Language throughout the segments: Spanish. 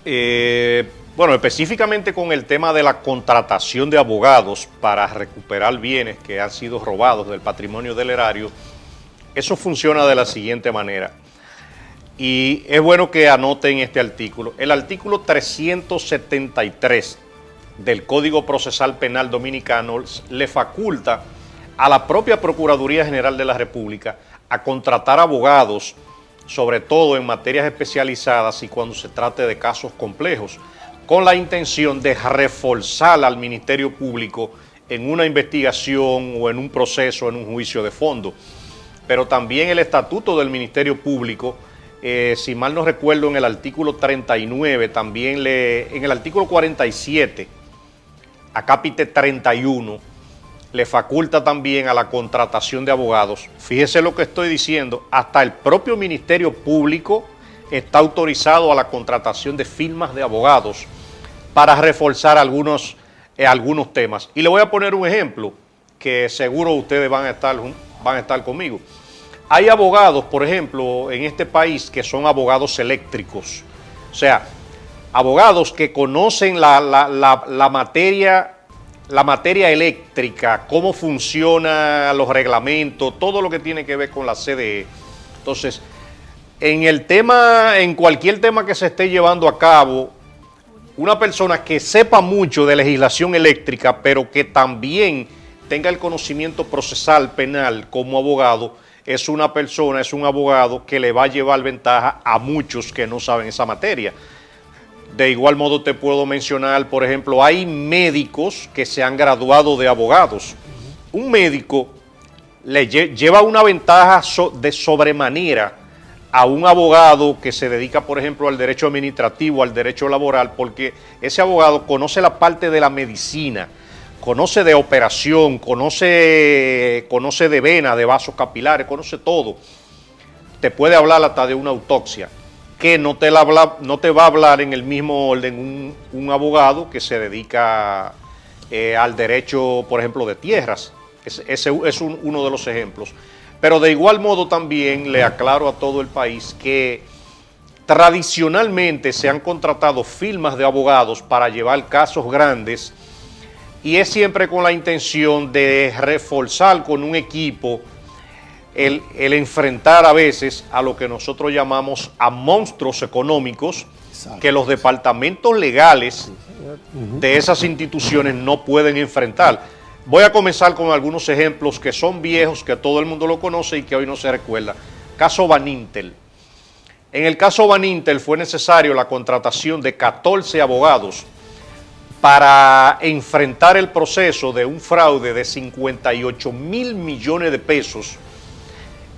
Bueno, específicamente con el tema de la contratación de abogados para recuperar bienes que han sido robados del patrimonio del erario, eso funciona de la siguiente manera. Y es bueno que anoten este artículo. El artículo 373 del Código Procesal Penal Dominicano le faculta a la propia Procuraduría General de la República a contratar abogados, sobre todo en materias especializadas y cuando se trate de casos complejos, con la intención de reforzar al Ministerio Público en una investigación o en un proceso, en un juicio de fondo. Pero también el estatuto del Ministerio Público, si mal no recuerdo, en el artículo 39, también en el artículo 47, acápite 31, le faculta también a la contratación de abogados. Fíjese lo que estoy diciendo, hasta el propio Ministerio Público está autorizado a la contratación de firmas de abogados para reforzar algunos temas. Y le voy a poner un ejemplo que seguro ustedes van a estar conmigo. Hay abogados, por ejemplo, en este país que son abogados eléctricos. O sea, abogados que conocen la materia eléctrica, cómo funcionan los reglamentos, todo lo que tiene que ver con la CDE. Entonces, en cualquier tema que se esté llevando a cabo, una persona que sepa mucho de legislación eléctrica, pero que también tenga el conocimiento procesal penal como abogado, es un abogado que le va a llevar ventaja a muchos que no saben esa materia. De igual modo te puedo mencionar, por ejemplo, hay médicos que se han graduado de abogados. Un médico le lleva una ventaja de sobremanera a un abogado que se dedica, por ejemplo, al derecho administrativo, al derecho laboral, porque ese abogado conoce la parte de la medicina, conoce de operación, conoce de venas, de vasos capilares, conoce todo. Te puede hablar hasta de una autopsia, que no te va a hablar en el mismo orden un abogado que se dedica al derecho, por ejemplo, de tierras. Ese es uno de los ejemplos. Pero de igual modo también le aclaro a todo el país que tradicionalmente se han contratado firmas de abogados para llevar casos grandes y es siempre con la intención de reforzar con un equipo el enfrentar a veces a lo que nosotros llamamos a monstruos económicos. Exacto. Que los departamentos legales de esas instituciones no pueden enfrentar. Voy a comenzar con algunos ejemplos que son viejos, que todo el mundo lo conoce y que hoy no se recuerda. Caso Banintel. En el caso Banintel fue necesario la contratación de 14 abogados para enfrentar el proceso de un fraude de 58.000 millones de pesos.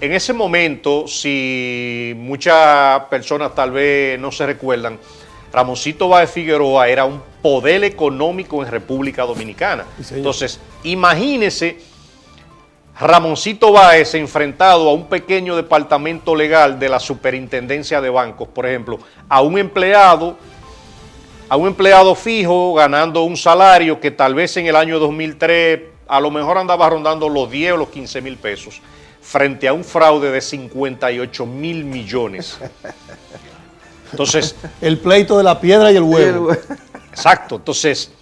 En ese momento, si muchas personas tal vez no se recuerdan, Ramoncito Báez Figueroa era un poder económico en República Dominicana. Sí, entonces, imagínese Ramoncito Báez enfrentado a un pequeño departamento legal de la Superintendencia de Bancos, por ejemplo, a un empleado fijo ganando un salario que tal vez en el año 2003 a lo mejor andaba rondando los 10 o los 15 mil pesos, frente a un fraude de 58.000 millones. Entonces, el pleito de la piedra y el huevo. Exacto. Entonces,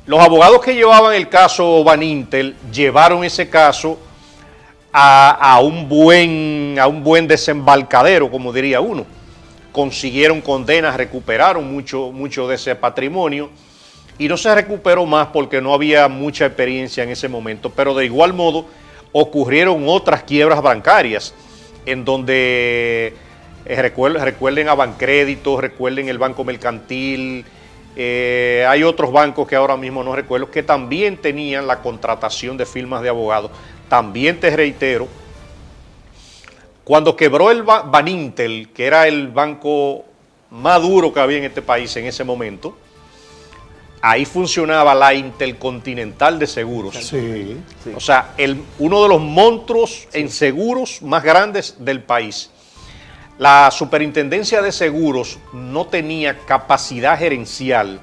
los abogados que llevaban el caso Banintel llevaron ese caso a un buen desembarcadero, como diría uno. Consiguieron condenas, recuperaron mucho de ese patrimonio y no se recuperó más porque no había mucha experiencia en ese momento. Pero de igual modo ocurrieron otras quiebras bancarias en donde... recuerden a Bancrédito, recuerden el Banco Mercantil, hay otros bancos que ahora mismo no recuerdo, que también tenían la contratación de firmas de abogados. También te reitero, cuando quebró el Banintel, que era el banco más duro que había en este país en ese momento, ahí funcionaba la Intercontinental de Seguros. Sí, sí. O sea, uno de los monstruos en seguros más grandes del país. La Superintendencia de Seguros no tenía capacidad gerencial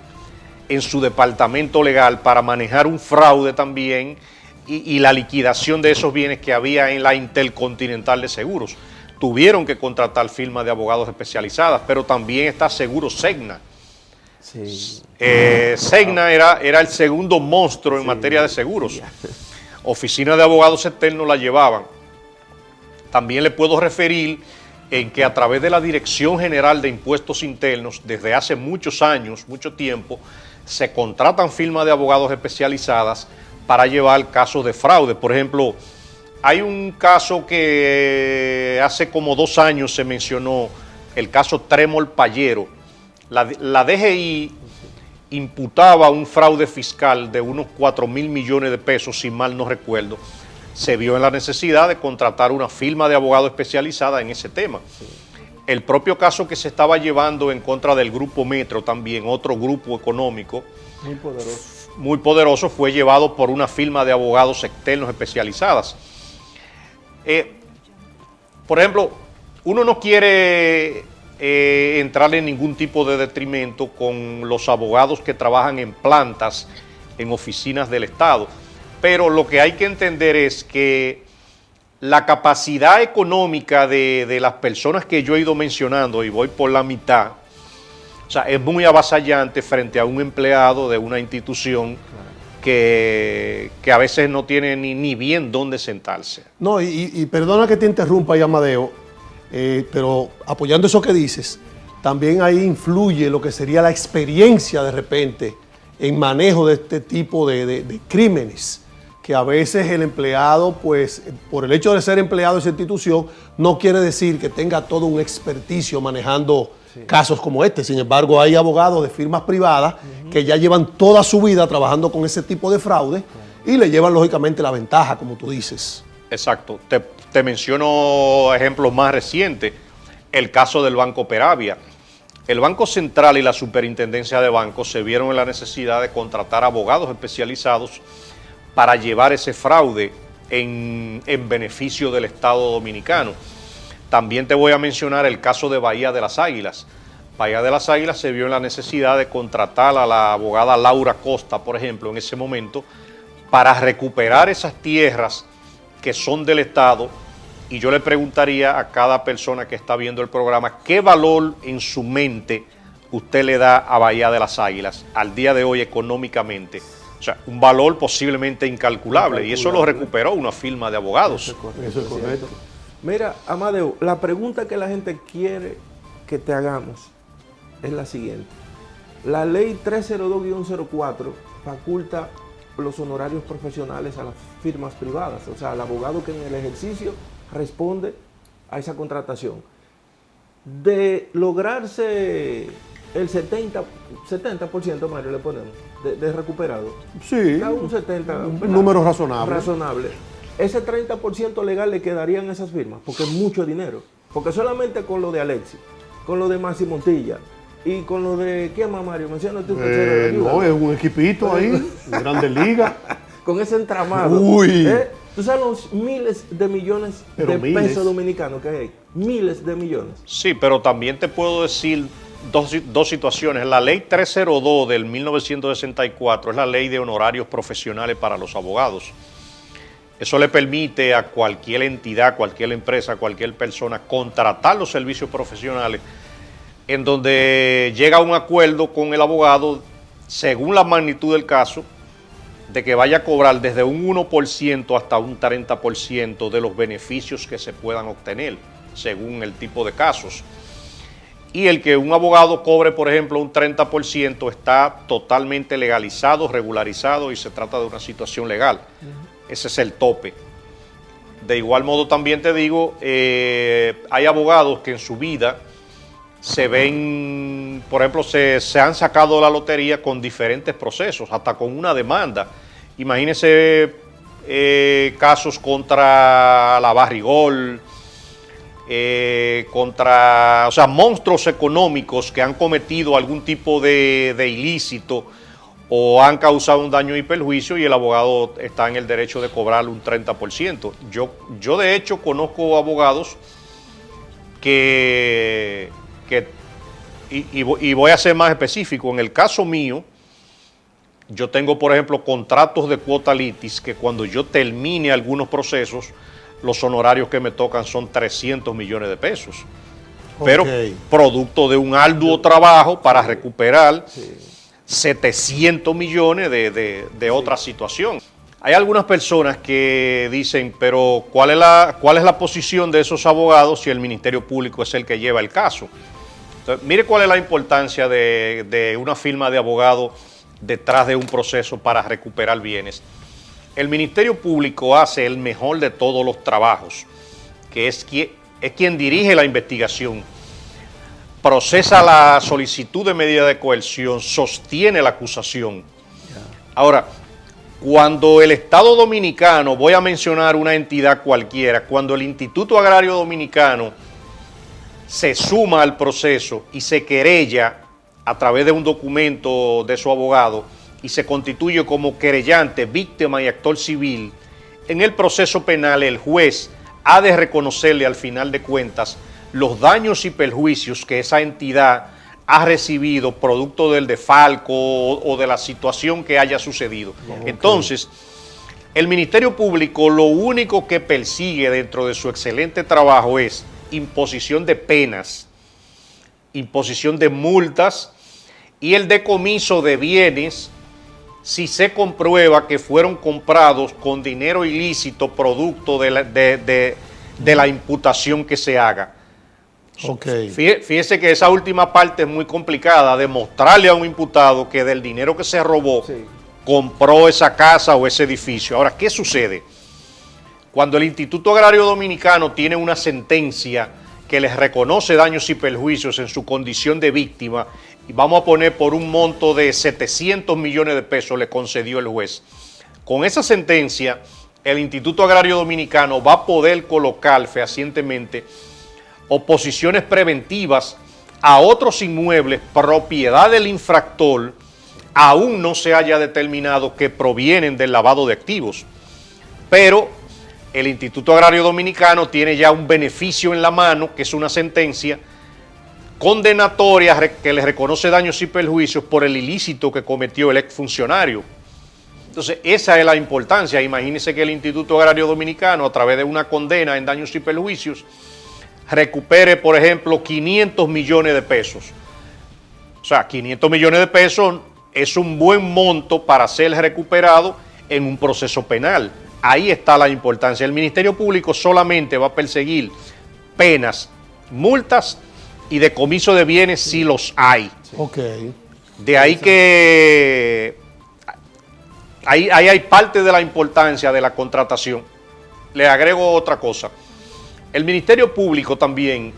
en su departamento legal para manejar un fraude también y la liquidación de esos bienes que había en la Intercontinental de Seguros. Tuvieron que contratar firmas de abogados especializadas, pero también está Seguro Segna. Sí. Cegna era el segundo monstruo en materia de seguros. Oficinas de abogados externos la llevaban. También le puedo referir en que a través de la Dirección General de Impuestos Internos, desde hace muchos años, mucho tiempo, se contratan firmas de abogados especializadas para llevar casos de fraude. Por ejemplo, hay un caso que hace como 2 años se mencionó, el caso Tremol Payero. La DGI imputaba un fraude fiscal de unos 4.000 millones de pesos, si mal no recuerdo. Se vio en la necesidad de contratar una firma de abogado especializada en ese tema. El propio caso que se estaba llevando en contra del Grupo Metro también, otro grupo económico muy poderoso, fue llevado por una firma de abogados externos especializadas. Por ejemplo, uno no quiere entrar en ningún tipo de detrimento con los abogados que trabajan en plantas, en oficinas del Estado, pero lo que hay que entender es que la capacidad económica de las personas que yo he ido mencionando, y voy por la mitad, o sea, es muy avasallante frente a un empleado de una institución que a veces no tiene ni bien dónde sentarse. No, y perdona que te interrumpa, Amadeo, pero apoyando eso que dices, también ahí influye lo que sería la experiencia de repente en manejo de este tipo de crímenes, que a veces el empleado, pues, por el hecho de ser empleado de esa institución, no quiere decir que tenga todo un experticio manejando casos como este. Sin embargo, hay abogados de firmas privadas que ya llevan toda su vida trabajando con ese tipo de fraude y le llevan, lógicamente, la ventaja, como tú dices. Exacto. Te menciono ejemplos más recientes. El caso del Banco Peravia. El Banco Central y la Superintendencia de Bancos se vieron en la necesidad de contratar abogados especializados para llevar ese fraude en beneficio del Estado dominicano. También te voy a mencionar el caso de Bahía de las Águilas. Bahía de las Águilas se vio en la necesidad de contratar a la abogada Laura Costa, por ejemplo, en ese momento, para recuperar esas tierras que son del Estado. Y yo le preguntaría a cada persona que está viendo el programa, ¿qué valor en su mente usted le da a Bahía de las Águilas al día de hoy económicamente? O sea, un valor posiblemente incalculable, y eso lo recuperó una firma de abogados. Eso es correcto. Mira, Amadeo, la pregunta que la gente quiere que te hagamos es la siguiente. La ley 302-04 faculta los honorarios profesionales a las firmas privadas, o sea, al abogado que en el ejercicio responde a esa contratación. De lograrse el 70%, Mario, le ponemos, de recuperado. Sí, Un 70%. un número razonable. Razonable. Ese 30% legal le quedarían a esas firmas, porque es mucho dinero. Porque solamente con lo de Alexis, con lo de Maxi Montilla y con lo de, ¿quién más, Mario? Menciónate un tercero. No, es un equipito ahí, Grandes Ligas. Con ese entramado. Uy. Tú sabes los miles de millones de pesos dominicanos que hay. Miles de millones. Sí, pero también te puedo decir dos situaciones. La ley 302 del 1964 es la ley de honorarios profesionales para los abogados. Eso le permite a cualquier entidad, cualquier empresa, cualquier persona contratar los servicios profesionales en donde llega a un acuerdo con el abogado según la magnitud del caso, de que vaya a cobrar desde un 1% hasta un 30% de los beneficios que se puedan obtener, según el tipo de casos. Y el que un abogado cobre, por ejemplo, un 30% está totalmente legalizado, regularizado, y se trata de una situación legal. Ese es el tope. De igual modo también te digo, hay abogados que en su vida se ven, por ejemplo, se han sacado la lotería con diferentes procesos, hasta con una demanda. Imagínense casos contra la Barrigol, contra, o sea, monstruos económicos que han cometido algún tipo de ilícito o han causado un daño y perjuicio, y el abogado está en el derecho de cobrarle un 30%. Yo de hecho conozco abogados y voy a ser más específico. En el caso mío, yo tengo, por ejemplo, contratos de cuota litis que cuando yo termine algunos procesos, los honorarios que me tocan son 300 millones de pesos. pero producto de un arduo trabajo para recuperar 700 millones de otra situación. Hay algunas personas que dicen, pero ¿cuál es la posición de esos abogados si el Ministerio Público es el que lleva el caso? Entonces, mire cuál es la importancia de una firma de abogados detrás de un proceso para recuperar bienes. El Ministerio Público hace el mejor de todos los trabajos, que es quien dirige la investigación, procesa la solicitud de medida de coerción, sostiene la acusación. Ahora, cuando el Estado Dominicano, voy a mencionar una entidad cualquiera, cuando el Instituto Agrario Dominicano se suma al proceso y se querella a través de un documento de su abogado y se constituye como querellante, víctima y actor civil, en el proceso penal el juez ha de reconocerle al final de cuentas los daños y perjuicios que esa entidad ha recibido producto del desfalco o de la situación que haya sucedido. Okay. Entonces, el Ministerio Público lo único que persigue dentro de su excelente trabajo es imposición de penas, imposición de multas y el decomiso de bienes si se comprueba que fueron comprados con dinero ilícito producto de la imputación que se haga. Okay. Fíjese que esa última parte es muy complicada, demostrarle a un imputado que del dinero que se robó compró esa casa o ese edificio. Ahora, ¿qué sucede? Cuando el Instituto Agrario Dominicano tiene una sentencia que les reconoce daños y perjuicios en su condición de víctima, y vamos a poner por un monto de 700 millones de pesos le concedió el juez. Con esa sentencia, el Instituto Agrario Dominicano va a poder colocar fehacientemente oposiciones preventivas a otros inmuebles propiedad del infractor, aún no se haya determinado que provienen del lavado de activos. Pero el Instituto Agrario Dominicano tiene ya un beneficio en la mano, que es una sentencia condenatoria que le reconoce daños y perjuicios por el ilícito que cometió el exfuncionario. Entonces, esa es la importancia. Imagínense que el Instituto Agrario Dominicano, a través de una condena en daños y perjuicios, recupere, por ejemplo, 500 millones de pesos. O sea, 500 millones de pesos es un buen monto para ser recuperado en un proceso penal. Ahí está la importancia. El Ministerio Público solamente va a perseguir penas, multas y decomiso de bienes si los hay. Okay. De ahí que ahí hay parte de la importancia de la contratación. Le agrego otra cosa. El Ministerio Público también,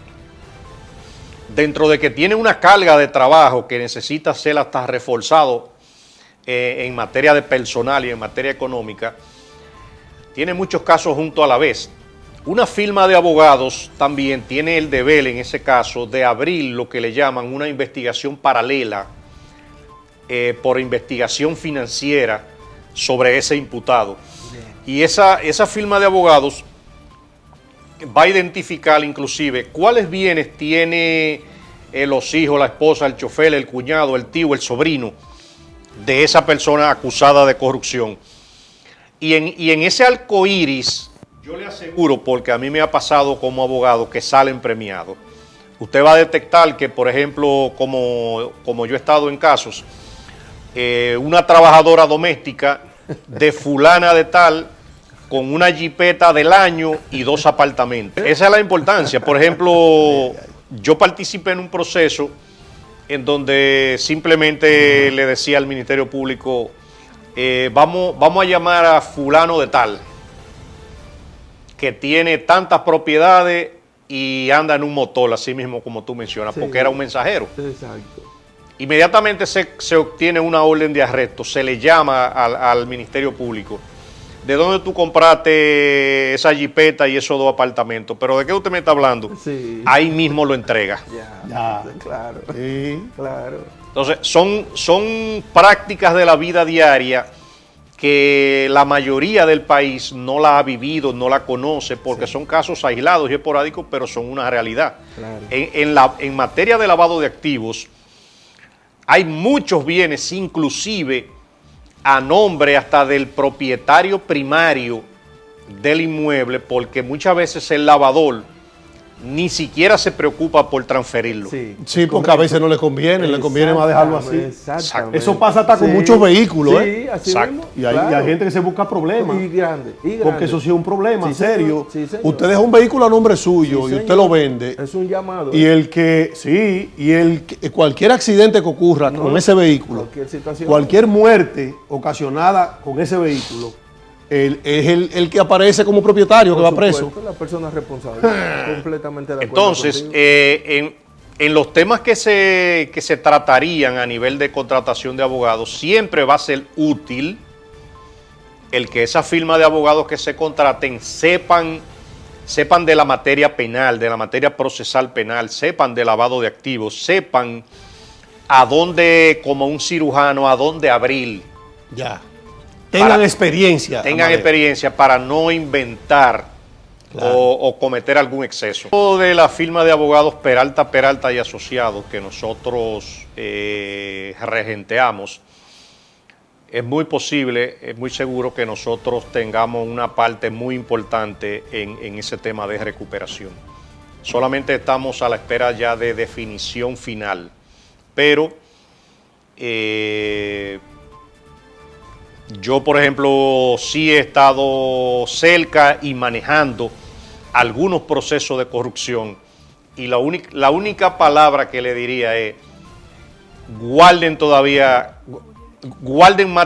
dentro de que tiene una carga de trabajo que necesita ser hasta reforzado en materia de personal y en materia económica, tiene muchos casos junto a la vez. Una firma de abogados también tiene el deber, en ese caso, de abrir lo que le llaman una investigación paralela por investigación financiera sobre ese imputado. Y esa firma de abogados va a identificar inclusive cuáles bienes tiene los hijos, la esposa, el chofer, el cuñado, el tío, el sobrino de esa persona acusada de corrupción. Y en ese arco iris, yo le aseguro, porque a mí me ha pasado como abogado, que salen premiados. Usted va a detectar que, por ejemplo, como yo he estado en casos, una trabajadora doméstica de fulana de tal, con una jipeta del año y 2 apartamentos. Esa es la importancia. Por ejemplo, yo participé en un proceso en donde simplemente le decía al Ministerio Público, vamos a llamar a fulano de tal, que tiene tantas propiedades y anda en un motor, así mismo como tú mencionas, porque era un mensajero. Exacto. Inmediatamente se obtiene una orden de arresto, se le llama al Ministerio Público. ¿De dónde tú compraste esa jipeta y esos 2 apartamentos? ¿Pero de qué usted me está hablando? Sí. Ahí mismo lo entrega. Ya. Claro. Sí. Claro. Entonces, son prácticas de la vida diaria que la mayoría del país no la ha vivido, no la conoce, porque son casos aislados y esporádicos, pero son una realidad. Claro. En materia de lavado de activos, hay muchos bienes, inclusive a nombre hasta del propietario primario del inmueble, porque muchas veces el lavador ni siquiera se preocupa por transferirlo. Sí, porque a veces no le conviene más dejarlo así. Exactamente. Eso pasa hasta con muchos vehículos, Sí, así Exacto. mismo. Y hay gente que se busca problemas. Y grande. Porque eso sí es un problema, Sí, serio. señor. Sí, señor. Usted deja un vehículo a nombre suyo Sí, y usted señor. lo vende. Es un llamado. Y el que, sí, cualquier accidente que ocurra con ese vehículo, cualquier situación. cualquier muerte ocasionada con ese vehículo, él es el que aparece como propietario, que va preso. La persona responsable. Completamente de acuerdo. Entonces, contigo. en los temas que se tratarían a nivel de contratación de abogados, siempre va a ser útil el que esa firma de abogados que se contraten sepan de la materia penal, de la materia procesal penal, sepan de lavado de activos, sepan a dónde, como un cirujano, a dónde abrir. Ya. Tengan experiencia. Tengan Amadeo. experiencia para no inventar o cometer algún exceso. De la firma de abogados Peralta y Asociados que nosotros regenteamos, es muy posible, es muy seguro que nosotros tengamos una parte muy importante en ese tema de recuperación. Solamente estamos a la espera ya de definición final, pero yo, por ejemplo, sí he estado cerca y manejando algunos procesos de corrupción y la única palabra que le diría es guarden más